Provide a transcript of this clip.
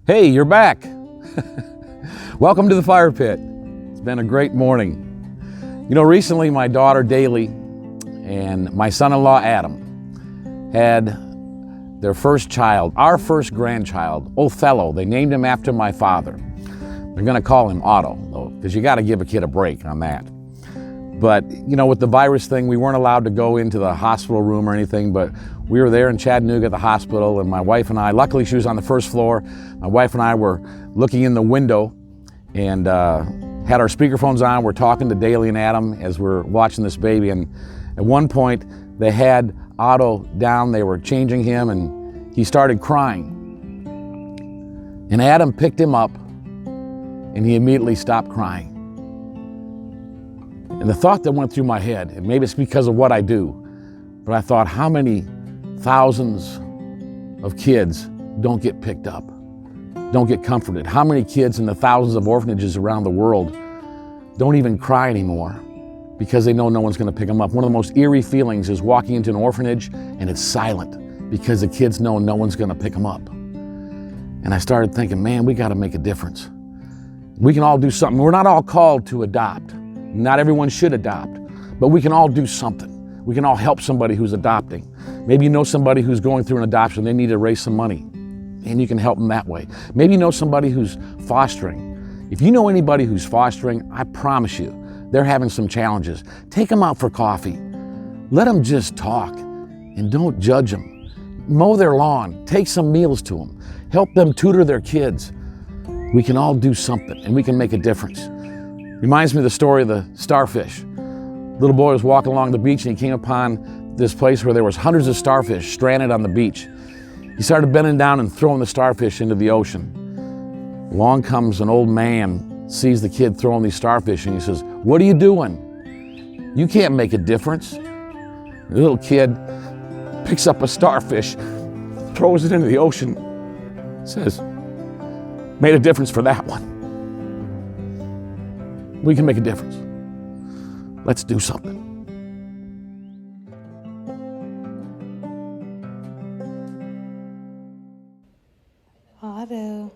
Hey, you're back. Welcome to the fire pit. It's been a great morning. You know, recently my daughter Daly and my son-in-law Adam had their first child, our first grandchild, Othello. They named him after my father. They're gonna call him Otto, though, because you gotta give a kid a break on that. But, you know, with the virus thing, we weren't allowed to go into the hospital room or anything, but we were there in Chattanooga at the hospital, and my wife and I, luckily she was on the first floor, my wife and I were looking in the window and had our speakerphones on. We're talking to Daly and Adam as we're watching this baby, and at one point they had Otto down, they were changing him, and he started crying. And Adam picked him up, and he immediately stopped crying. And the thought that went through my head, and maybe it's because of what I do, but I thought, how many thousands of kids don't get picked up, don't get comforted? How many kids in the thousands of orphanages around the world don't even cry anymore because they know no one's gonna pick them up? One of the most eerie feelings is walking into an orphanage and it's silent because the kids know no one's gonna pick them up. And I started thinking, man, we gotta make a difference. We can all do something. We're not all called to adopt. Not everyone should adopt, but we can all do something. We can all help somebody who's adopting. Maybe you know somebody who's going through an adoption, they need to raise some money, and you can help them that way. Maybe you know somebody who's fostering. If you know anybody who's fostering, I promise you, they're having some challenges. Take them out for coffee. Let them just talk, and don't judge them. Mow their lawn, take some meals to them. Help them tutor their kids. We can all do something, and we can make a difference. Reminds me of the story of the starfish. Little boy was walking along the beach and he came upon this place where there was hundreds of starfish stranded on the beach. He started bending down and throwing the starfish into the ocean. Along comes an old man, sees the kid throwing these starfish, and he says, "What are you doing? You can't make a difference." The little kid picks up a starfish, throws it into the ocean, says, "Made a difference for that one." We can make a difference. Let's do something. Otto.